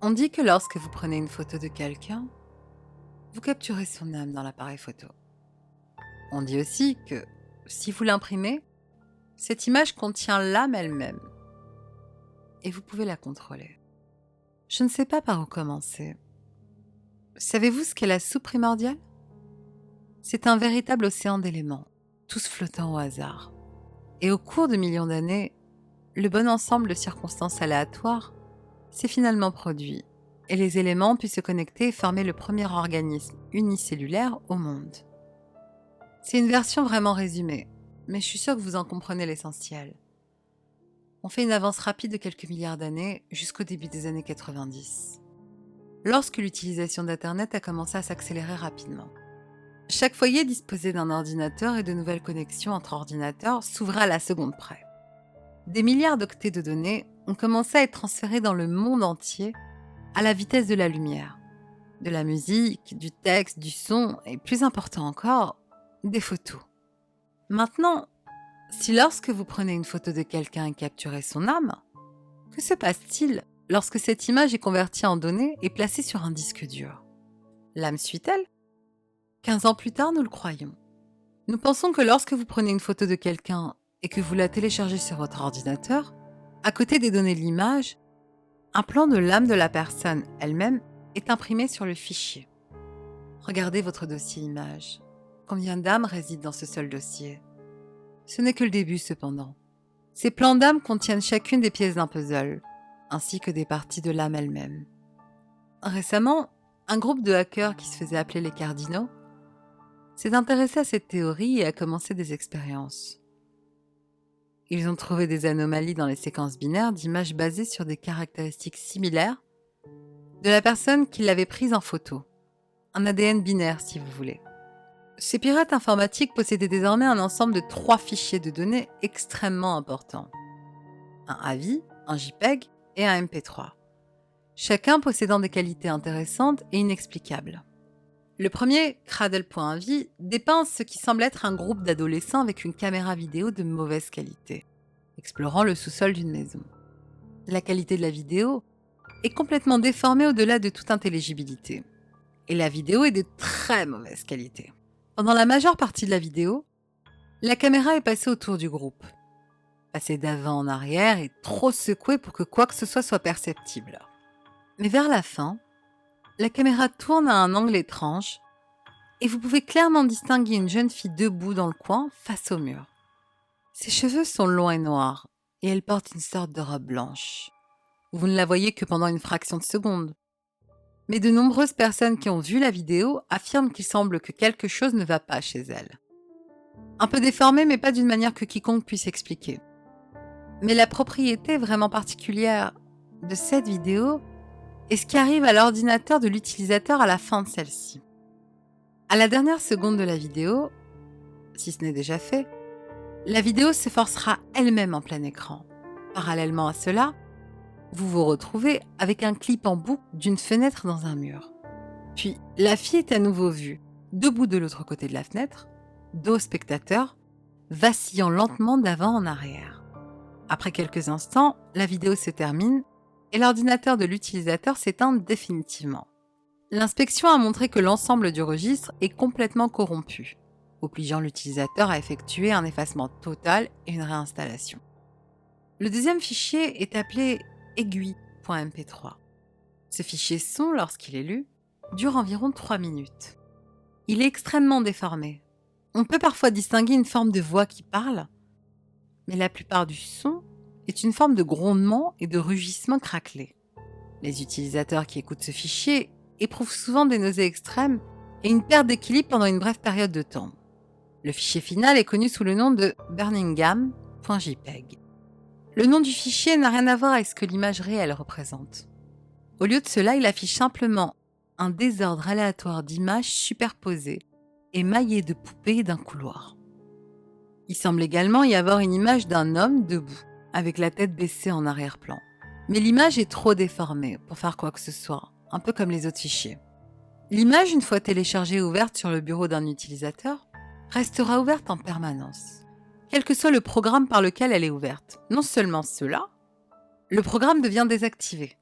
On dit que lorsque vous prenez une photo de quelqu'un, vous capturez son âme dans l'appareil photo. On dit aussi que si vous l'imprimez, cette image contient l'âme elle-même et vous pouvez la contrôler. Je ne sais pas par où commencer. Savez-vous ce qu'est la soupe primordiale? C'est un véritable océan d'éléments, tous flottant au hasard. Et au cours de millions d'années, le bon ensemble de circonstances aléatoires s'est finalement produit et les éléments ont pu se connecter et former le premier organisme unicellulaire au monde. C'est une version vraiment résumée, mais je suis sûre que vous en comprenez l'essentiel. On fait une avance rapide de quelques milliards d'années jusqu'au début des années 90, lorsque l'utilisation d'Internet a commencé à s'accélérer rapidement. Chaque foyer disposait d'un ordinateur et de nouvelles connexions entre ordinateurs s'ouvraient à la seconde près. Des milliards d'octets de données ont commencé à être transférés dans le monde entier à la vitesse de la lumière. De la musique, du texte, du son et plus important encore, des photos. Maintenant, si lorsque vous prenez une photo de quelqu'un et capturez son âme, que se passe-t-il lorsque cette image est convertie en données et placée sur un disque dur? L'âme suit-elle? 15 ans plus tard, nous le croyons. Nous pensons que lorsque vous prenez une photo de quelqu'un et que vous la téléchargez sur votre ordinateur, à côté des données de l'image, un plan de l'âme de la personne elle-même est imprimé sur le fichier. Regardez votre dossier image. Combien d'âmes résident dans ce seul dossier? Ce n'est que le début cependant. Ces plans d'âme contiennent chacune des pièces d'un puzzle, ainsi que des parties de l'âme elle-même. Récemment, un groupe de hackers qui se faisait appeler les cardinaux s'est intéressé à cette théorie et a commencé des expériences. Ils ont trouvé des anomalies dans les séquences binaires d'images basées sur des caractéristiques similaires de la personne qui l'avait prise en photo. Un ADN binaire si vous voulez. Ces pirates informatiques possédaient désormais un ensemble de 3 fichiers de données extrêmement importants. Un AVI, un JPEG et un MP3. Chacun possédant des qualités intéressantes et inexplicables. Le premier, Cradle.avi, dépeint ce qui semble être un groupe d'adolescents avec une caméra vidéo de mauvaise qualité, explorant le sous-sol d'une maison. La qualité de la vidéo est complètement déformée au-delà de toute intelligibilité. Et la vidéo est de très mauvaise qualité. Pendant la majeure partie de la vidéo, la caméra est passée autour du groupe. Passée d'avant en arrière et trop secouée pour que quoi que ce soit perceptible. Mais vers la fin, la caméra tourne à un angle étrange et vous pouvez clairement distinguer une jeune fille debout dans le coin face au mur. Ses cheveux sont longs et noirs et elle porte une sorte de robe blanche. Vous ne la voyez que pendant une fraction de seconde. Mais de nombreuses personnes qui ont vu la vidéo affirment qu'il semble que quelque chose ne va pas chez elle. Un peu déformée, mais pas d'une manière que quiconque puisse expliquer. Mais la propriété vraiment particulière de cette vidéo est ce qui arrive à l'ordinateur de l'utilisateur à la fin de celle-ci. À la dernière seconde de la vidéo, si ce n'est déjà fait, la vidéo s'efforcera elle-même en plein écran. Parallèlement à cela, vous vous retrouvez avec un clip en boucle d'une fenêtre dans un mur. Puis, la fille est à nouveau vue, debout de l'autre côté de la fenêtre, dos au spectateur, vacillant lentement d'avant en arrière. Après quelques instants, la vidéo se termine et l'ordinateur de l'utilisateur s'éteint définitivement. L'inspection a montré que l'ensemble du registre est complètement corrompu, obligeant l'utilisateur à effectuer un effacement total et une réinstallation. Le deuxième fichier est appelé aiguille.mp3. Ce fichier son, lorsqu'il est lu, dure environ 3 minutes. Il est extrêmement déformé. On peut parfois distinguer une forme de voix qui parle, mais la plupart du son est une forme de grondement et de rugissement craquelé. Les utilisateurs qui écoutent ce fichier éprouvent souvent des nausées extrêmes et une perte d'équilibre pendant une brève période de temps. Le fichier final est connu sous le nom de birmingham.jpg. Le nom du fichier n'a rien à voir avec ce que l'image réelle représente. Au lieu de cela, il affiche simplement un désordre aléatoire d'images superposées et maillées de poupées d'un couloir. Il semble également y avoir une image d'un homme debout, avec la tête baissée en arrière-plan. Mais l'image est trop déformée pour faire quoi que ce soit, un peu comme les autres fichiers. L'image, une fois téléchargée et ouverte sur le bureau d'un utilisateur, restera ouverte en permanence, quel que soit le programme par lequel elle est ouverte. Non seulement cela, le programme devient désactivé.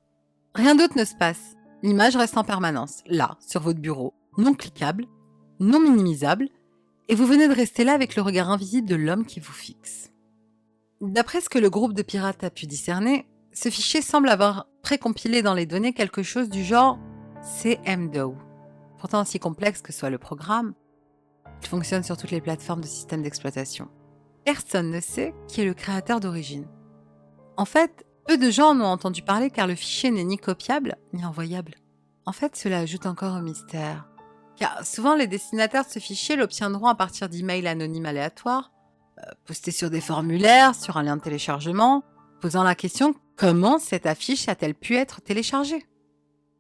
Rien d'autre ne se passe. L'image reste en permanence, là, sur votre bureau, non cliquable, non minimisable, et vous venez de rester là avec le regard invisible de l'homme qui vous fixe. D'après ce que le groupe de pirates a pu discerner, ce fichier semble avoir précompilé dans les données quelque chose du genre CMDAO. Pourtant aussi complexe que soit le programme, il fonctionne sur toutes les plateformes de systèmes d'exploitation. Personne ne sait qui est le créateur d'origine. En fait, peu de gens en ont entendu parler car le fichier n'est ni copiable ni envoyable. En fait, cela ajoute encore au mystère. Car souvent, les destinataires de ce fichier l'obtiendront à partir d'emails anonymes aléatoires, postés sur des formulaires, sur un lien de téléchargement, posant la question comment cette affiche a-t-elle pu être téléchargée?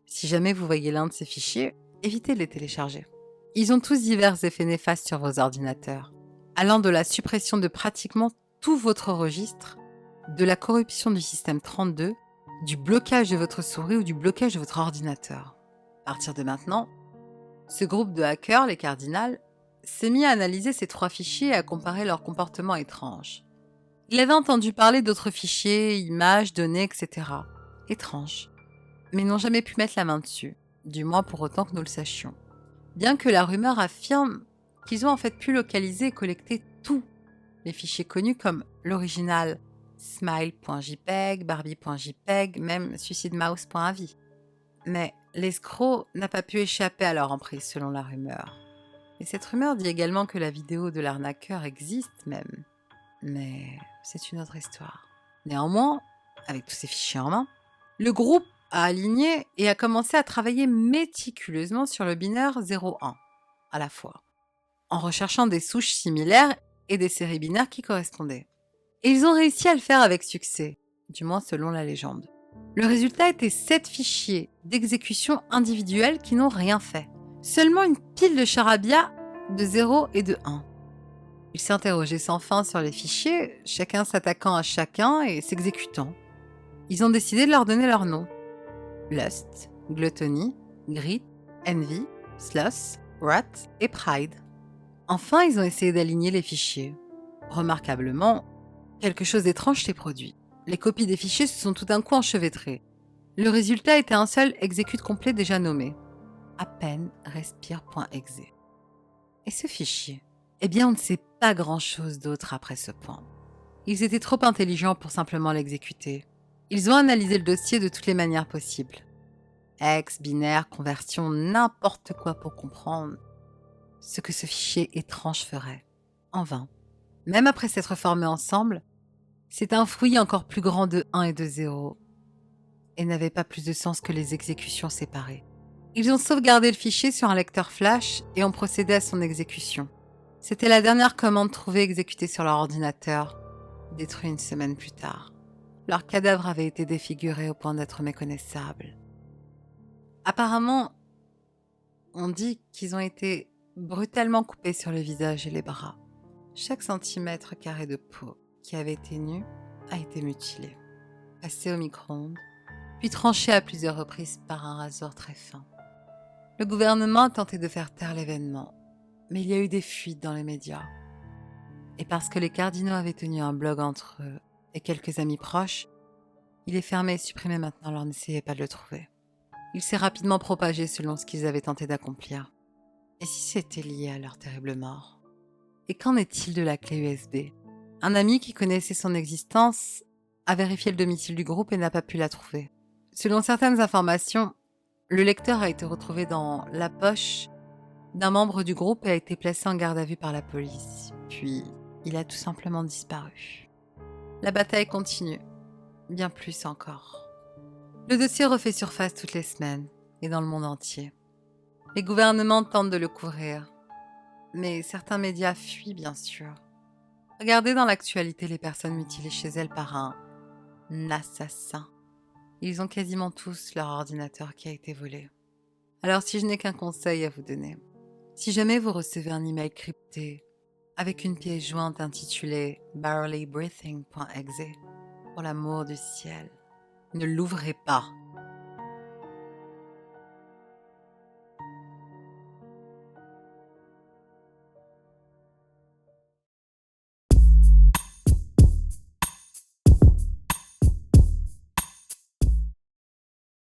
Si jamais vous voyez l'un de ces fichiers, évitez de les télécharger. Ils ont tous divers effets néfastes sur vos ordinateurs, allant de la suppression de pratiquement tout votre registre, de la corruption du système 32, du blocage de votre souris ou du blocage de votre ordinateur. À partir de maintenant, ce groupe de hackers, les Cardinals, s'est mis à analyser ces 3 fichiers et à comparer leurs comportements étranges. Il avait entendu parler d'autres fichiers, images, données, etc. Étranges. Mais ils n'ont jamais pu mettre la main dessus, du moins pour autant que nous le sachions. Bien que la rumeur affirme qu'ils ont en fait pu localiser et collecter tous les fichiers connus comme l'original smile.jpg, barbie.jpg, même suicidemouse.avi. Mais l'escroc n'a pas pu échapper à leur emprise selon la rumeur. Et cette rumeur dit également que la vidéo de l'arnaqueur existe même. Mais c'est une autre histoire. Néanmoins, avec tous ces fichiers en main, le groupe a aligné et a commencé à travailler méticuleusement sur le binaire 0-1 à la fois, en recherchant des souches similaires et des séries binaires qui correspondaient. Et ils ont réussi à le faire avec succès, du moins selon la légende. Le résultat était 7 fichiers d'exécution individuels qui n'ont rien fait. Seulement une pile de charabia de 0 et de 1. Ils s'interrogeaient sans fin sur les fichiers, chacun s'attaquant à chacun et s'exécutant. Ils ont décidé de leur donner leur nom. Lust, Gluttony, Greed, Envy, Sloth, Wrath et Pride. Enfin, ils ont essayé d'aligner les fichiers. Remarquablement, quelque chose d'étrange s'est produit. Les copies des fichiers se sont tout d'un coup enchevêtrées. Le résultat était un seul exécute complet déjà nommé. À peine respire.exe. Et ce fichier? Eh bien, on ne sait pas grand-chose d'autre après ce point. Ils étaient trop intelligents pour simplement l'exécuter. Ils ont analysé le dossier de toutes les manières possibles. Hex, binaire, conversion, n'importe quoi pour comprendre ce que ce fichier étrange ferait. En vain. Même après s'être formés ensemble, c'est un fruit encore plus grand de 1 et de 0 et n'avait pas plus de sens que les exécutions séparées. Ils ont sauvegardé le fichier sur un lecteur flash et ont procédé à son exécution. C'était la dernière commande trouvée exécutée sur leur ordinateur, détruit une semaine plus tard. Leur cadavre avait été défiguré au point d'être méconnaissable. Apparemment, on dit qu'ils ont été brutalement coupés sur le visage et les bras. Chaque centimètre carré de peau qui avait été nu a été mutilé, passé au micro-ondes, puis tranché à plusieurs reprises par un rasoir très fin. Le gouvernement a tenté de faire taire l'événement, mais il y a eu des fuites dans les médias. Et parce que les cardinaux avaient tenu un blog entre eux et quelques amis proches, il est fermé et supprimé maintenant, alors n'essayez pas de le trouver. Il s'est rapidement propagé selon ce qu'ils avaient tenté d'accomplir. Et si c'était lié à leur terrible mort? Et qu'en est-il de la clé USB? Un ami qui connaissait son existence a vérifié le domicile du groupe et n'a pas pu la trouver. Selon certaines informations, le lecteur a été retrouvé dans la poche d'un membre du groupe et a été placé en garde à vue par la police. Puis, il a tout simplement disparu. La bataille continue, bien plus encore. Le dossier refait surface toutes les semaines et dans le monde entier. Les gouvernements tentent de le couvrir, mais certains médias fuient bien sûr. Regardez dans l'actualité les personnes mutilées chez elles par un assassin. Ils ont quasiment tous leur ordinateur qui a été volé. Alors si je n'ai qu'un conseil à vous donner, si jamais vous recevez un email crypté avec une pièce jointe intitulée barley breathing.exe, pour l'amour du ciel, ne l'ouvrez pas.